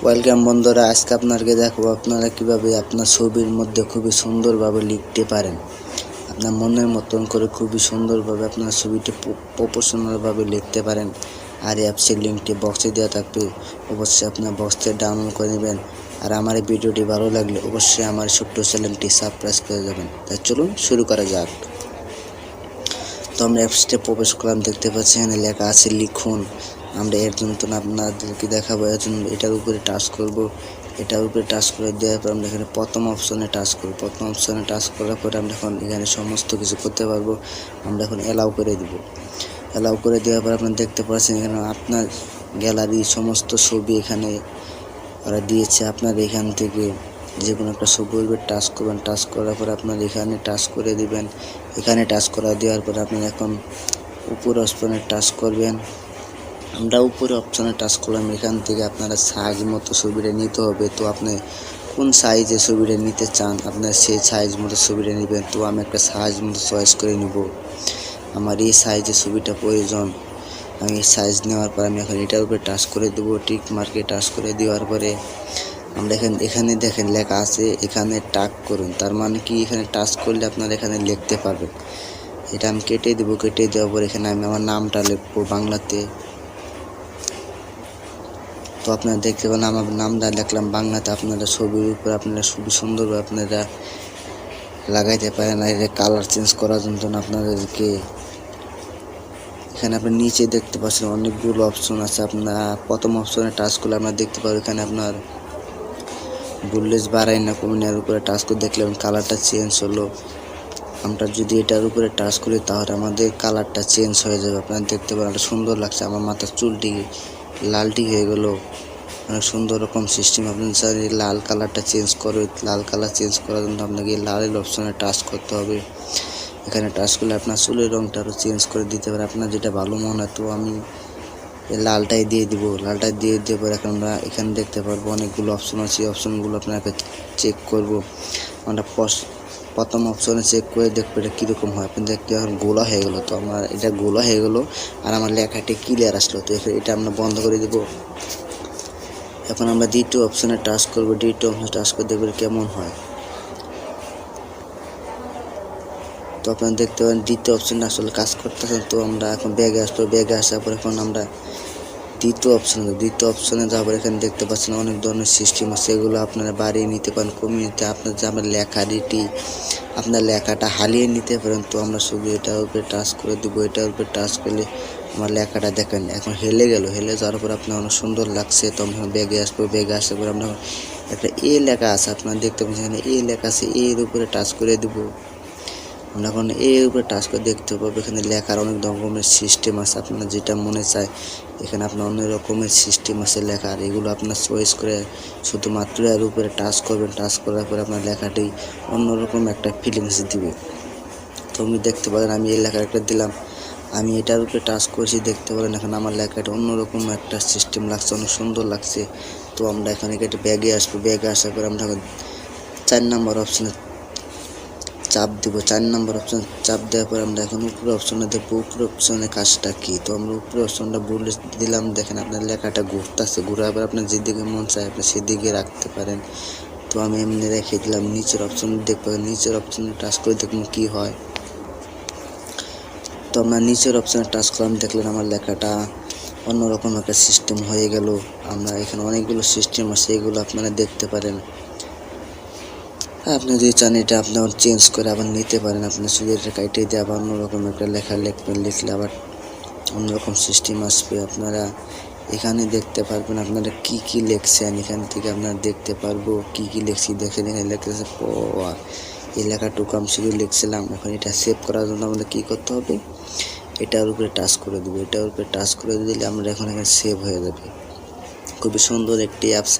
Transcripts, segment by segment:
Welcome বন্ধুরা, আজকে আপনাকে দেখাবো আপনারা কিভাবে আপনার ছবির মধ্যে খুবই সুন্দরভাবে লিখতে পারেন। আপনার মনের মতন করে খুবই সুন্দরভাবে আপনার ছবিটি প্রফেশনালভাবে লিখতে পারেন। আর এই অ্যাপসের লিঙ্কটি বক্সে দেওয়া থাকবে, অবশ্যই আপনার বক্স থেকে ডাউনলোড করে নেবেন। আর আমার এই ভিডিওটি ভালো লাগলে অবশ্যই আমার ছোট্ট চ্যানেলটি সাবস্ক্রাইব করে যাবেন। তাই চলুন শুরু করা যাক। তো আমরা অ্যাপসটি প্রবেশ করলাম, দেখতে পাচ্ছি এখানে লেখা আছে লিখুন। আমরা এর জন্য আপনাদেরকে দেখাবো, এর জন্য এটার উপরে টাচ করব। এটার উপরে টাচ করে দেওয়ার পর আমরা এখানে প্রথম অপশনে টাচ করব। প্রথম অপশনে টাচ করার পরে আমরা এখন এখানে সমস্ত কিছু করতে পারবো। আমরা এখন অ্যালাউ করে দিব। অ্যালাউ করে দেওয়ার পর আপনারা দেখতে পাচ্ছেন এখানে আপনার গ্যালারি সমস্ত ছবি এখানে ওরা দিয়েছে। আপনার এখান থেকে যে কোনো একটা ছবি উপরে টাচ করবেন, টাচ করার পর আপনার এখানে টাচ করে দিবেন। এখানে টাচ করা দেওয়ার পর আপনি এখন উপর অপশনে টাচ করবেন। আমরা উপরে অপশনে টাচ করলাম, এখান থেকে আপনারা সাইজ মতো ছবিটা নিতে হবে। তো আপনি কোন সাইজে ছবিটা নিতে চান আপনার সেই সাইজ মতো ছবিটা নেবেন। তো আমি একটা সাইজ মতো চয়েস করে নিব, আমার এই সাইজে ছবিটা প্রয়োজন। আমি সাইজ নেওয়ার পর আমি এখন এটার উপরে টাচ করে দেবো। টিক মার্কে টাচ করে দেওয়ার পরে আমরা এখানে দেখেন লেখা আছে এখানে টাগ করুন। তার মানে কি এখানে টাচ করলে আপনারা এখানে লিখতে পারবেন। এটা আমি কেটে দেবো। কেটে দেওয়ার পর এখানে আমি আমার নামটা লিখবো বাংলাতে। তো আপনারা দেখতে পান আমার নামটা লিখলাম বাংলাতে। আপনারা ছবির উপর আপনারা খুবই সুন্দরভাবে আপনারা লাগাইতে পারেন। আর এটা কালার চেঞ্জ করার জন্য আপনাদেরকে এখানে আপনি নিচে দেখতে পাচ্ছেন অনেকগুলো অপশন আছে। আপনার প্রথম অপশনে টাচ করলে আমরা দেখতে পাবো এখানে আপনার বুললেস বাড়াই না কমিয়ে এর উপরে টাচ করে দেখলাম কালারটা চেঞ্জ হলো। আমরা যদি এটার উপরে টাচ করি তাহলে আমাদের কালারটা চেঞ্জ হয়ে যাবে। আপনারা দেখতে পারেন এটা সুন্দর লাগছে। আমার মাথার চুলটি লালটি হয়ে গেল, অনেক সুন্দর রকম সিস্টেম। আপনি চাইলে লাল কালারটা চেঞ্জ করে, লাল কালার চেঞ্জ করার জন্য আপনাকে লালের অপশনে টাচ করতে হবে। এখানে টাচ করলে আপনার চুলের রঙটা আরও চেঞ্জ করে দিতে পারে, আপনার যেটা ভালো মনে হয়। তো আমি লালটাই দিয়ে দিব। লালটা দিয়ে দেওয়ার পর এখন আমরা এখানে দেখতে পারবো অনেকগুলো অপশন আছে। এই অপশনগুলো আপনাকে চেক করব। আমরা প্রথম অপশনে চেক করে দেখবো এটা কীরকম হয়। আপনি দেখতে এখন গোলা হয়ে গেলো। তো আমার এটা গোলা হয়ে গেলো আর আমার লেখাটি ক্লিয়ার আসলো। তো এটা আমরা বন্ধ করে দেব। এখন আমরা দ্বিতীয় অপশনে টাচ করব। দ্বিতীয় অপশনে টাচ করে দেখব কেমন হয়। তো আপনারা দেখতে পারেন দ্বিতীয় অপশনে আসলে কাজ করতেছে। তো আমরা এখন ব্যাগে আসবো। ব্যাগে আসার পর এখন আমরা দ্বিতীয় অপশনে যাওয়ার পর এখানে দেখতে পাচ্ছেন অনেক ধরনের সিস্টেম আছে। এগুলো আপনারা বাড়িয়ে নিতে পারেন, কমিয়ে নিতে। আপনার যে আমার লেখাটি আপনার লেখাটা হালিয়ে নিতে পারেন। তো আমরা শুধু এটার উপরে টাচ করে দেবো। এটার উপরে টাচ করলে আমার লেখাটা দেখেন এখন হেলে গেল। হেলে যাওয়ার পর আপনার অনেক সুন্দর লাগছে। তো আমরা ব্যাগে আসবো। ব্যাগে আসার পর আমরা একটা এ লেখা আছে, আপনারা দেখতে পাচ্ছেন এখানে এ লেখা আছে। এর উপরে টাচ করে দেবো। আমরা এখন এর উপরে টাচ করে দেখতে পাবো এখানে লেখার অনেক রকমের সিস্টেম আছে। আপনার যেটা মনে চায় এখানে আপনার অনেক রকমের সিস্টেম আছে লেখার। এগুলো আপনার চয়েস করে শুধুমাত্র এর উপরে টাচ করবেন। টাচ করার পরে আপনার লেখাটি অন্যরকম একটা ফিলিংস দিবে। তো আপনি দেখতে পারেন আমি এই লেখার একটা দিলাম, আমি এটার উপরে টাচ করেছি। দেখতে পারেন এখন আমার লেখাটা অন্যরকম একটা সিস্টেম লাগছে, অনেক সুন্দর লাগছে। তো আমরা এখন এটা ব্যাগে আসবো। ব্যাগে আসার পর আমরা 4 নম্বর অপশনে চাপ দেবো। 4 নম্বর অপশন চাপ দেওয়ার পর আমরা এখন উপরে অপশনে দেখবো উপরে অপশনের কাজটা কি। তো আমরা উপরে অপশনটা বলে দিলাম। দেখেন আপনার লেখাটা ঘুরতেছে, ঘুরার পর আপনার যেদিকে মন চায় আপনি সেদিকে রাখতে পারেন। তো আমি এমনি রেখে দিলাম। নিচের অপশন দেখবো, নিচের অপশনে টাচ করে দেখবো কি হয়। তো আমরা নিচের অপশনে টাচ করলাম, দেখলেন আমার লেখাটা অন্যরকম একটা সিস্টেম হয়ে গেল। আমরা এখানে অনেকগুলো সিস্টেম আছে, এগুলো আপনারা দেখতে পারেন। আপনি যদি চান এটা আপনার চেঞ্জ করে আবার নিতে পারেন। আপনি শুধু এটা কাইটে দিয়ে আবার অন্যরকম একটা লেখা লিখবেন, লিখলে আবার অন্যরকম সিস্টেম আসবে। আপনারা এখানে দেখতে পারবেন আপনারা কি কি লিখছেন। এখান থেকে আপনারা দেখতে পারবো কি কি লিখছি। দেখেন এখানে লেখতেছে এই লেখাটুকু আমি শুধু লিখছিলাম। এখন এটা সেভ করার জন্য আমাদের কী করতে হবে, এটার উপরে টাচ করে দেবো। এটার উপরে টাচ করে দিলে আমরা এখন এখানে সেভ হয়ে যাবে। খুবই সুন্দর একটি অ্যাপস।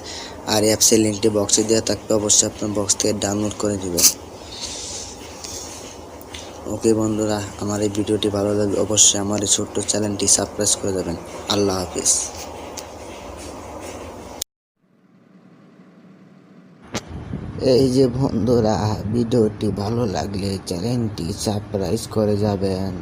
আর অ্যাপসের লিঙ্কটি বক্সে দেওয়া থাকবে, অবশ্যই আপনার বক্স থেকে ডাউনলোড করে নেবেন। ওকে বন্ধুরা, আমার এই ভিডিওটি ভালো লাগলে অবশ্যই আমার এই ছোট্ট চ্যানেলটি সাবস্ক্রাইব করে দেবেন। আল্লাহ হাফিজ। এই যে বন্ধুরা, ভিডিওটি ভালো লাগলে চ্যানেলটি সাবস্ক্রাইব করে যাবেন।